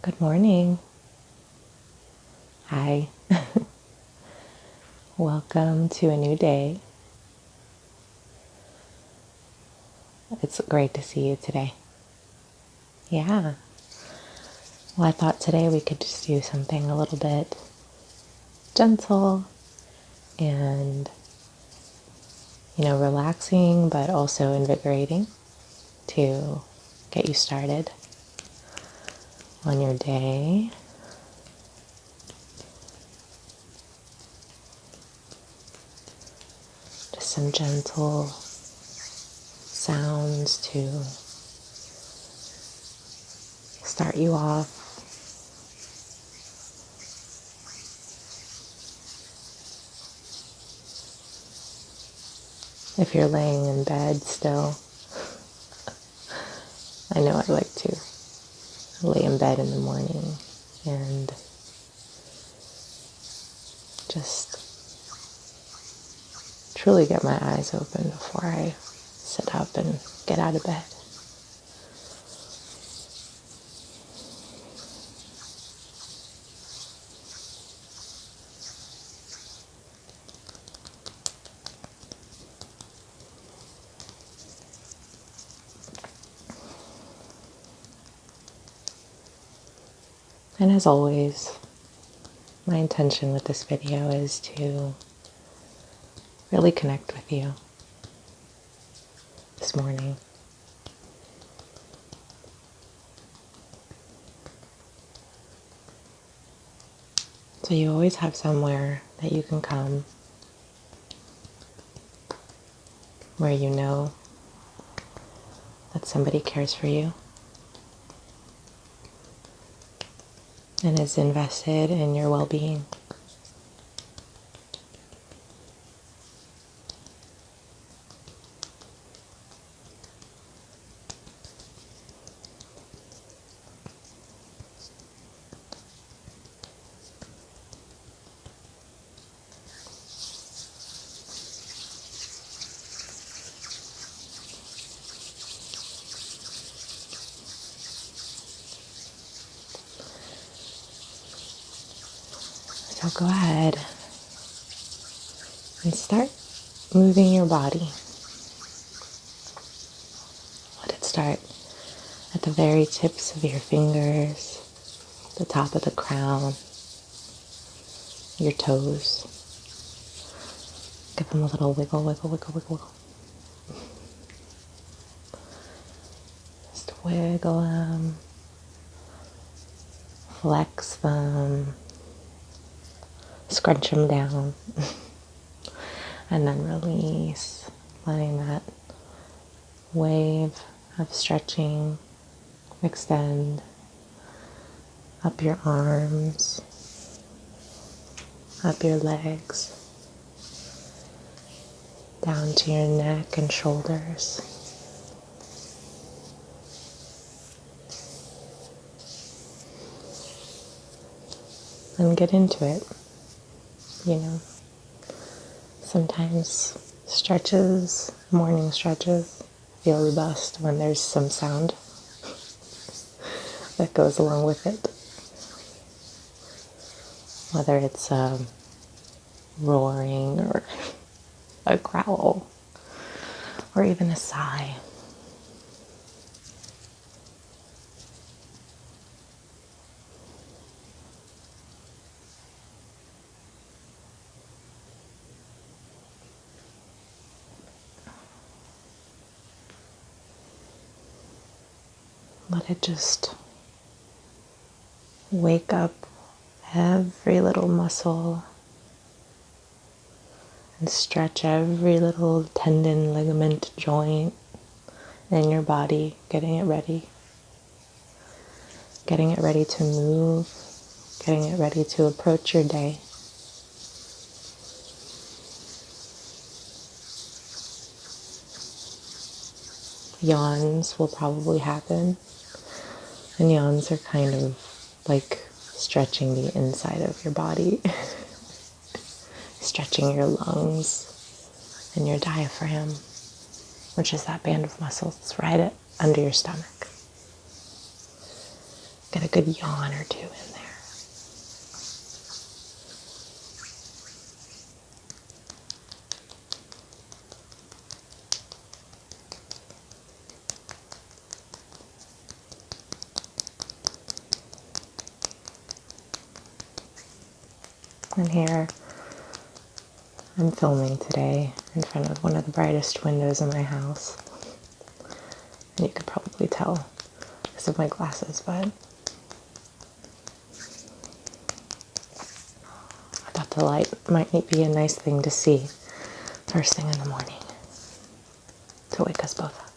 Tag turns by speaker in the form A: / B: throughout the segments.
A: Good morning. Hi. Welcome to a new day. It's great to see you today. Yeah. Well, I thought today we could just do something a little bit gentle and, relaxing, but also invigorating to get you started on your day. Just some gentle sounds to start you off. If you're laying in bed still, I know I like to lay in bed in the morning and just truly get my eyes open before I sit up and get out of bed. And as always, my intention with this video is to really connect with you this morning. So you always have somewhere that you can come where you know that somebody cares for you and is invested in your well-being. So go ahead and start moving your body. Let it start at the very tips of your fingers, the top of the crown, your toes. Give them a little wiggle, wiggle, wiggle, wiggle, wiggle. Just wiggle them, flex them, scrunch them down, and then release, letting that wave of stretching extend up your arms, up your legs, down to your neck and shoulders. And get into it. Sometimes stretches, morning stretches, feel the best when there's some sound that goes along with it. Whether it's roaring or a growl or even a sigh. Let it just wake up every little muscle and stretch every little tendon, ligament, joint in your body, getting it ready. Getting it ready to move, getting it ready to approach your day. Yawns will probably happen. And yawns are kind of like stretching the inside of your body, stretching your lungs and your diaphragm, which is that band of muscles right under your stomach. Get a good yawn or two in there. And here, I'm filming today in front of one of the brightest windows in my house. And you could probably tell because of my glasses, but I thought the light might be a nice thing to see first thing in the morning to wake us both up.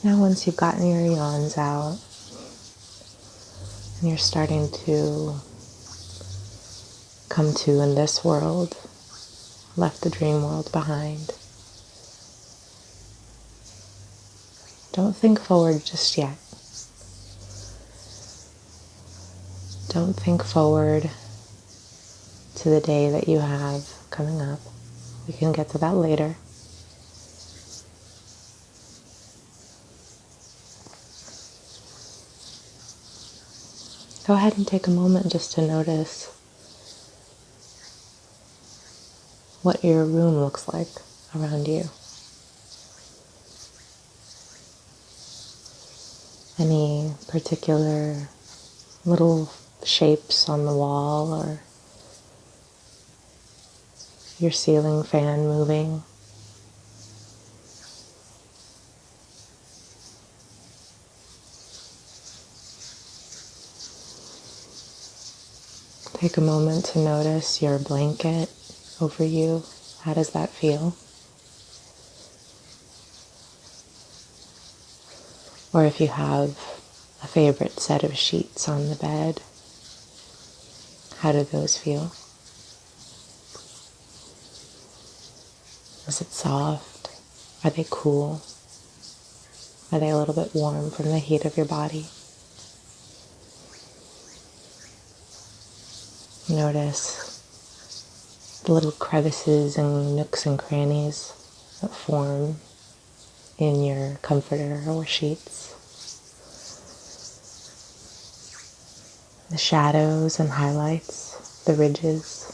A: Now once you've gotten your yawns out and you're starting to come to in this world, left the dream world behind, don't think forward just yet. Don't think forward to the day that you have coming up. We can get to that later. Go ahead and take a moment just to notice what your room looks like around you. Any particular little shapes on the wall or your ceiling fan moving. Take a moment to notice your blanket over you. How does that feel? Or if you have a favorite set of sheets on the bed, how do those feel? Is it soft? Are they cool? Are they a little bit warm from the heat of your body? Notice the little crevices and nooks and crannies that form in your comforter or sheets. The shadows and highlights, the ridges.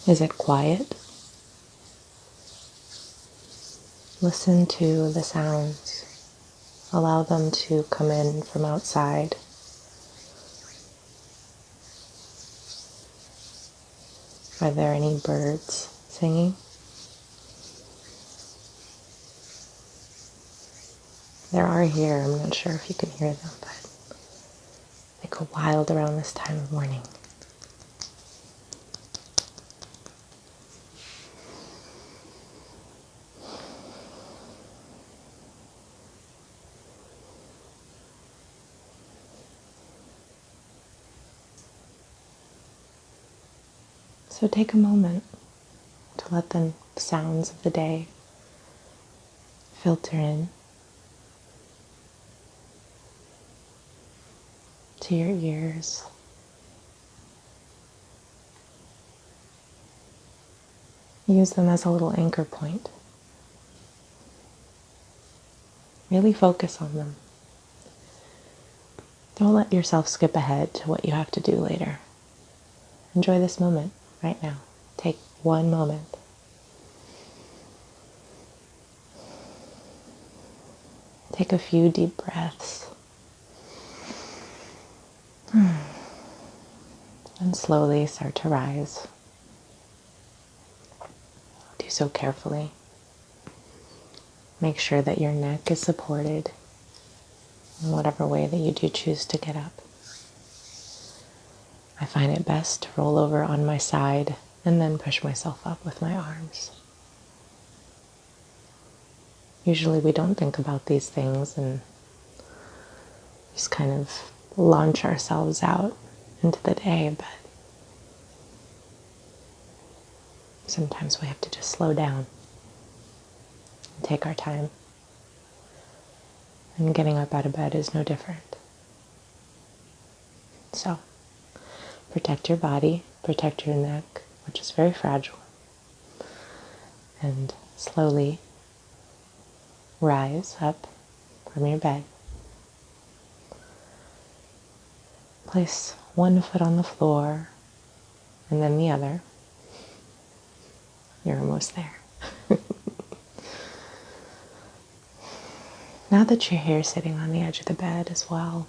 A: Is it quiet? Listen to the sounds. Allow them to come in from outside. Are there any birds singing? There are here. I'm not sure if you can hear them, but they go wild around this time of morning. So take a moment to let the sounds of the day filter in to your ears. Use them as a little anchor point. Really focus on them. Don't let yourself skip ahead to what you have to do later. Enjoy this moment right now. Take one moment. Take a few deep breaths. And slowly start to rise. Do so carefully. Make sure that your neck is supported in whatever way that you do choose to get up. I find it best to roll over on my side and then push myself up with my arms. Usually we don't think about these things and just kind of launch ourselves out into the day, but sometimes we have to just slow down and take our time. And getting up out of bed is no different. So, protect your body, protect your neck, which is very fragile, and slowly rise up from your bed. Place one foot on the floor and then the other. You're almost there. Now that you're here sitting on the edge of the bed as well,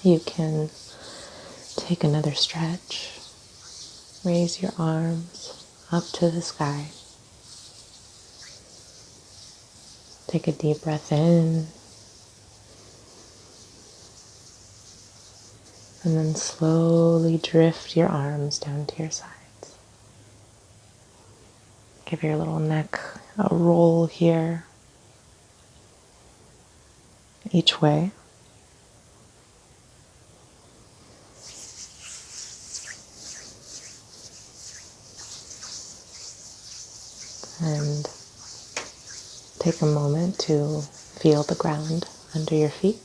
A: you can take another stretch. Raise your arms up to the sky. Take a deep breath in. And then slowly drift your arms down to your sides. Give your little neck a roll here, each way. And take a moment to feel the ground under your feet.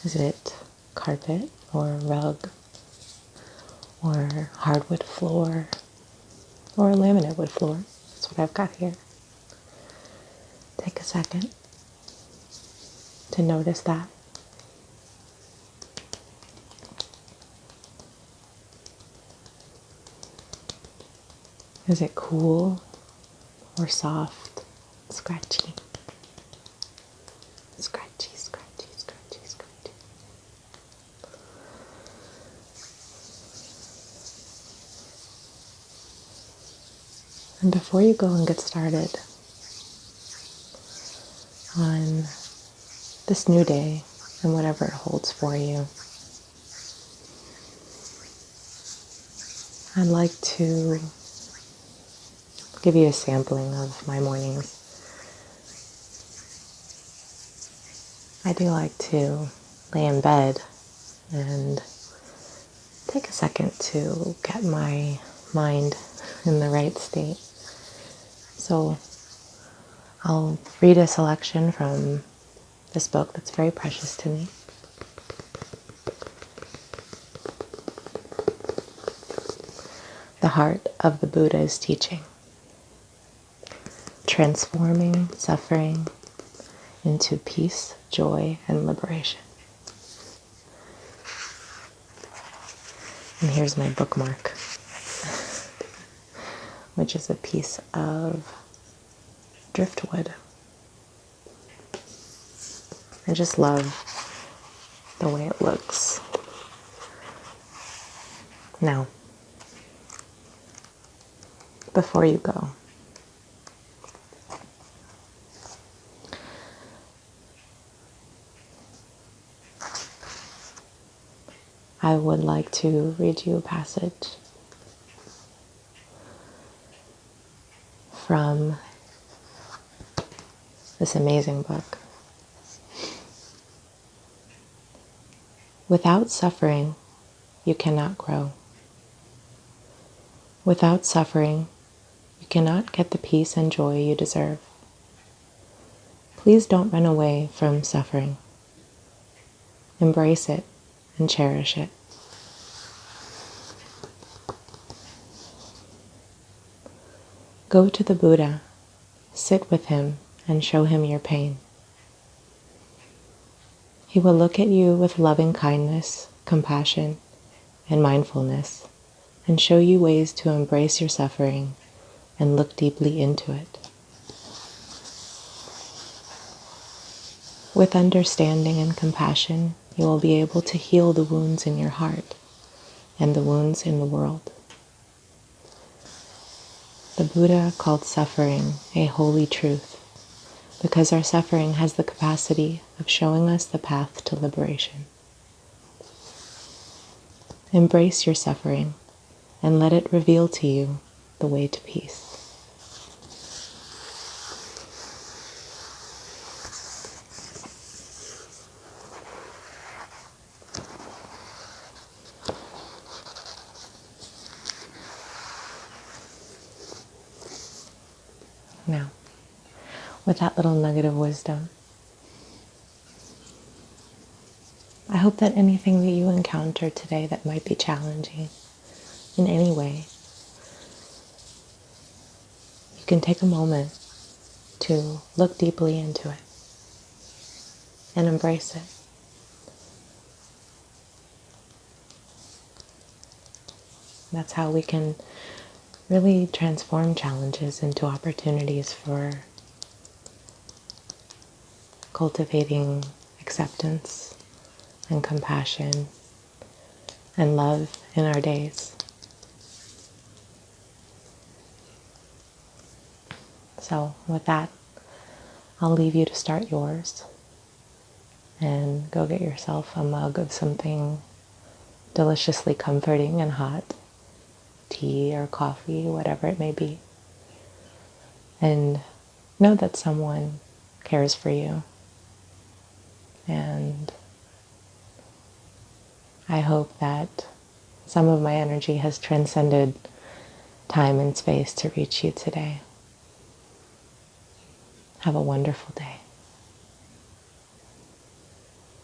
A: Is it carpet or rug or hardwood floor or laminate wood floor? That's what I've got here. Take a second to notice that. Is it cool or soft, scratchy? Scratchy, scratchy, scratchy, scratchy. And before you go and get started on this new day and whatever it holds for you, I'd like to give you a sampling of my mornings. I do like to lay in bed and take a second to get my mind in the right state. So I'll read a selection from this book that's very precious to me. The Heart of the Buddha's Teaching. Transforming suffering into peace, joy, and liberation. And here's my bookmark, which is a piece of driftwood. I just love the way it looks. Now, before you go, I would like to read you a passage from this amazing book. Without suffering, you cannot grow. Without suffering, you cannot get the peace and joy you deserve. Please don't run away from suffering. Embrace it and cherish it. Go to the Buddha, sit with him, and show him your pain. He will look at you with loving kindness, compassion, and mindfulness, and show you ways to embrace your suffering and look deeply into it. With understanding and compassion, you will be able to heal the wounds in your heart and the wounds in the world. The Buddha called suffering a holy truth because our suffering has the capacity of showing us the path to liberation. Embrace your suffering and let it reveal to you the way to peace. Now, with that little nugget of wisdom, I hope that anything that you encounter today that might be challenging in any way, you can take a moment to look deeply into it and embrace it. That's how we can really transform challenges into opportunities for cultivating acceptance and compassion and love in our days. So with that, I'll leave you to start yours and go get yourself a mug of something deliciously comforting and hot, tea or coffee, whatever it may be. And know that someone cares for you. And I hope that some of my energy has transcended time and space to reach you today. Have a wonderful day.